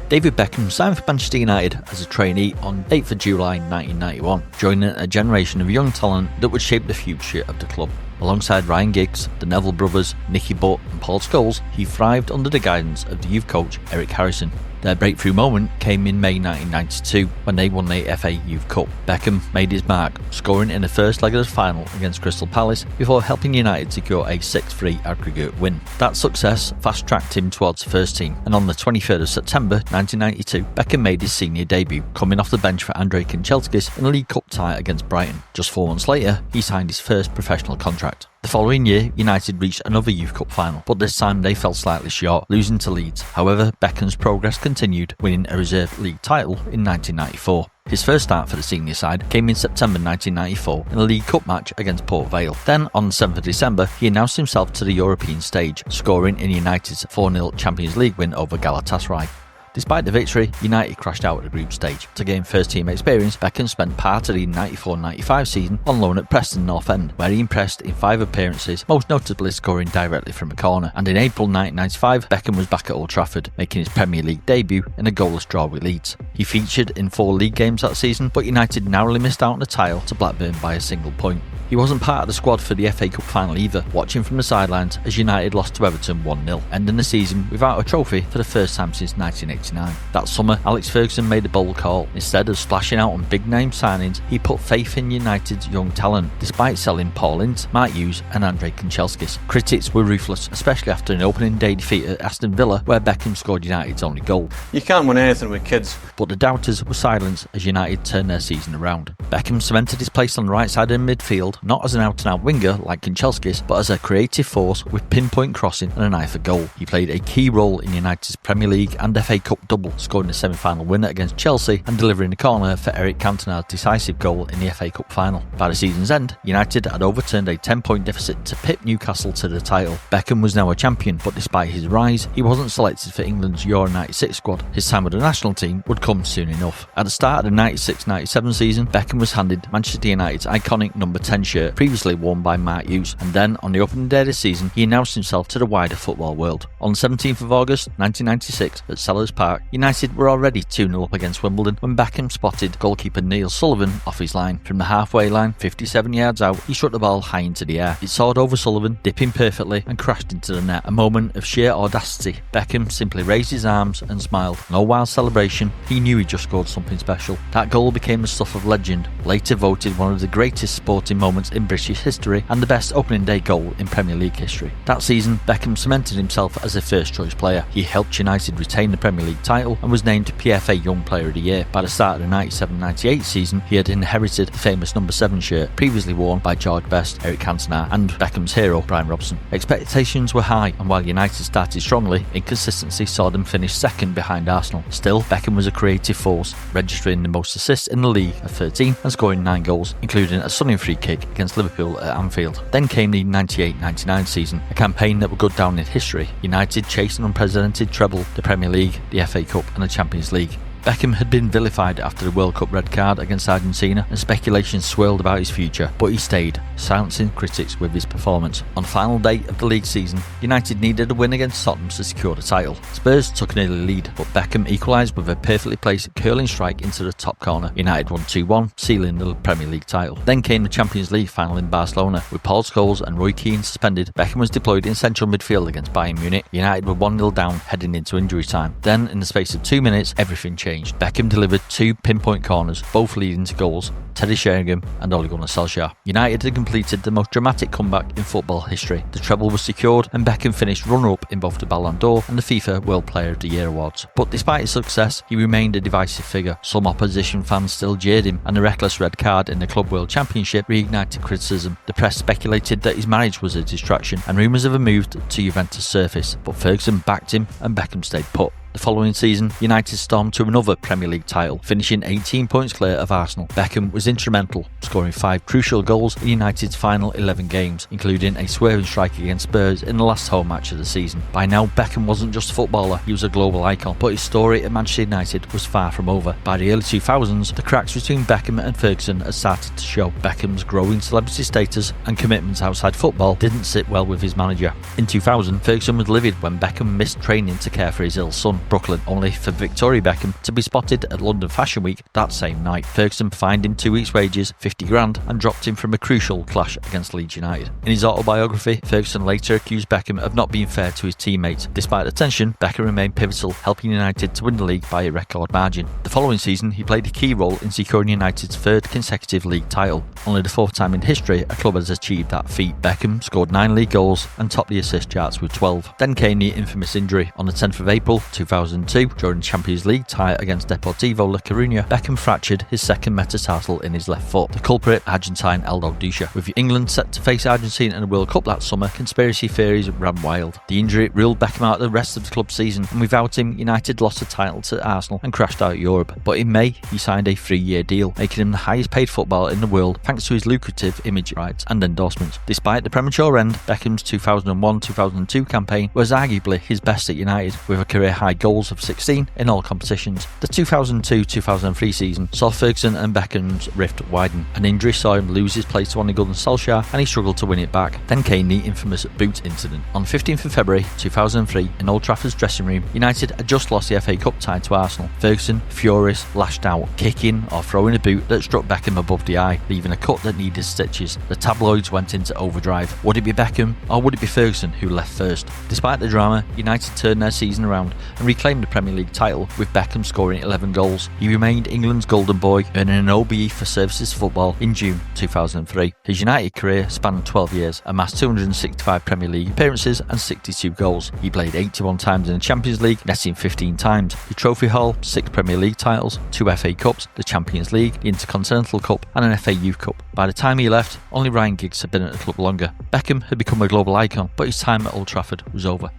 David Beckham signed for Manchester United as a trainee on 8th of July 1991, joining a generation of young talent that would shape the future of the club. Alongside Ryan Giggs, the Neville brothers, Nicky Butt and Paul Scholes, he thrived under the guidance of the youth coach Eric Harrison. Their breakthrough moment came in May 1992 when they won the FA Youth Cup. Beckham made his mark, scoring in the first leg of the final against Crystal Palace before helping United secure a 6-3 aggregate win. That success fast-tracked him towards the first team, and on the 23rd of September 1992, Beckham made his senior debut, coming off the bench for Andrei Kanchelskis in a League Cup tie against Brighton. Just 4 months later, he signed his first professional contract. The following year, United reached another Youth Cup final, but this time they fell slightly short, losing to Leeds. However, Beckham's progress continued, winning a reserve league title in 1994. His first start for the senior side came in September 1994 in a League Cup match against Port Vale. Then, on 7th of December, he announced himself to the European stage, scoring in United's 4-0 Champions League win over Galatasaray. Despite the victory, United crashed out at the group stage. To gain first-team experience, Beckham spent part of the 94-95 season on loan at Preston North End, where he impressed in 5 appearances, most notably scoring directly from a corner. And in April 1995, Beckham was back at Old Trafford, making his Premier League debut in a goalless draw with Leeds. He featured in 4 league games that season, but United narrowly missed out on the title to Blackburn by a single point. He wasn't part of the squad for the FA Cup final either, watching from the sidelines as United lost to Everton 1-0, ending the season without a trophy for the first time since 1989. That summer, Alex Ferguson made a bold call. Instead of splashing out on big-name signings, he put faith in United's young talent, despite selling Paul Ince, Mark Hughes and Andrei Kanchelskis. Critics were ruthless, especially after an opening day defeat at Aston Villa, where Beckham scored United's only goal. You can't win anything with kids. But the doubters were silenced as United turned their season around. Beckham cemented his place on the right side of midfield, not as an out-and-out winger like Kanchelskis, but as a creative force with pinpoint crossing and an eye for goal. He played a key role in United's Premier League and FA Cup double, scoring a semi-final winner against Chelsea and delivering the corner for Eric Cantona's decisive goal in the FA Cup final. By the season's end, United had overturned a 10-point deficit to pip Newcastle to the title. Beckham was now a champion, but despite his rise, he wasn't selected for England's Euro 96 squad. His time with the national team would come soon enough. At the start of the 96-97 season, Beckham was handed Manchester United's iconic number 10 shirt, previously worn by Mark Hughes, and then on the opening day of the season, he announced himself to the wider football world. On 17th of August 1996 at Sellers Park, United were already 2-0 up against Wimbledon when Beckham spotted goalkeeper Neil Sullivan off his line. From the halfway line, 57 yards out, he struck the ball high into the air. It soared over Sullivan, dipping perfectly, and crashed into the net. A moment of sheer audacity. Beckham simply raised his arms and smiled. No wild celebration, he knew he just scored something special. That goal became the stuff of legend, later voted one of the greatest sporting moments in British history and the best opening day goal in Premier League history. That season, Beckham cemented himself as a first-choice player. He helped United retain the Premier League title and was named PFA Young Player of the Year. By the start of the 97-98 season, he had inherited the famous number 7 shirt, previously worn by George Best, Eric Cantona and Beckham's hero, Brian Robson. Expectations were high, and while United started strongly, inconsistency saw them finish second behind Arsenal. Still, Beckham was a creative force, registering the most assists in the league at 13 and scoring 9 goals, including a stunning free kick against Liverpool at Anfield. Then came the 98-99 season, a campaign that would go down in history. United chased an unprecedented treble, the Premier League, the FA Cup and the Champions League. Beckham had been vilified after the World Cup red card against Argentina, and speculation swirled about his future, but he stayed, silencing critics with his performance. On the final day of the league season, United needed a win against Tottenham to secure the title. Spurs took an early lead, but Beckham equalised with a perfectly placed curling strike into the top corner. United won 2-1, sealing the Premier League title. Then came the Champions League final in Barcelona. With Paul Scholes and Roy Keane suspended, Beckham was deployed in central midfield against Bayern Munich. United were 1-0 down, heading into injury time. Then, in the space of 2 minutes, everything changed. Beckham delivered 2 pinpoint corners, both leading to goals. Teddy Sheringham and Ole Gunnar Solskjaer. United had completed the most dramatic comeback in football history. The treble was secured and Beckham finished runner-up in both the Ballon d'Or and the FIFA World Player of the Year awards. But despite his success, he remained a divisive figure. Some opposition fans still jeered him, and the reckless red card in the Club World Championship reignited criticism. The press speculated that his marriage was a distraction, and rumours of a move to Juventus surfaced, but Ferguson backed him and Beckham stayed put. The following season, United stormed to another Premier League title, finishing 18 points clear of Arsenal. Beckham was instrumental, scoring 5 crucial goals in United's final 11 games, including a swerving strike against Spurs in the last home match of the season. By now, Beckham wasn't just a footballer, he was a global icon, but his story at Manchester United was far from over. By the early 2000s, the cracks between Beckham and Ferguson had started to show. Beckham's growing celebrity status and commitments outside football didn't sit well with his manager. In 2000, Ferguson was livid when Beckham missed training to care for his ill son. Brooklyn, only for Victoria Beckham to be spotted at London Fashion Week that same night. Ferguson fined him 2 weeks' wages, 50 grand, and dropped him from a crucial clash against Leeds United. In his autobiography, Ferguson later accused Beckham of not being fair to his teammates. Despite the tension, Beckham remained pivotal, helping United to win the league by a record margin. The following season, he played a key role in securing United's third consecutive league title, only the fourth time in history a club has achieved that feat. Beckham scored 9 league goals and topped the assist charts with 12. Then came the infamous injury. On the 10th of April 2002, during the Champions League tie against Deportivo La Coruña, Beckham fractured his second metatarsal in his left foot. The culprit, Argentine Aldo Ducha. With England set to face Argentina in the World Cup that summer, conspiracy theories ran wild. The injury ruled Beckham out the rest of the club season, and without him, United lost the title to Arsenal and crashed out of Europe. But in May, he signed a 3-year deal, making him the highest paid footballer in the world thanks to his lucrative image rights and endorsements. Despite the premature end, Beckham's 2001-2002 campaign was arguably his best at United, with a career high goals of 16 in all competitions. The 2002-2003 season saw Ferguson and Beckham's rift widen. An injury saw him lose his place to Ole Gunnar Solskjaer, and he struggled to win it back. Then came the infamous boot incident. On 15th of February 2003, in Old Trafford's dressing room, United had just lost the FA Cup tie to Arsenal. Ferguson, furious, lashed out, kicking or throwing a boot that struck Beckham above the eye, leaving a cut that needed stitches. The tabloids went into overdrive. Would it be Beckham or would it be Ferguson who left first? Despite the drama, United turned their season around and reclaimed the Premier League title, with Beckham scoring 11 goals. He remained England's golden boy, earning an OBE for services to football in June 2003. His United career spanned 12 years, amassed 265 Premier League appearances and 62 goals. He played 81 times in the Champions League, netting 15 times. The Trophy Hall, 6 Premier League titles, 2 FA Cups, the Champions League, the Intercontinental Cup and an FA Youth Cup. By the time he left, only Ryan Giggs had been at the club longer. Beckham had become a global icon, but his time at Old Trafford was over.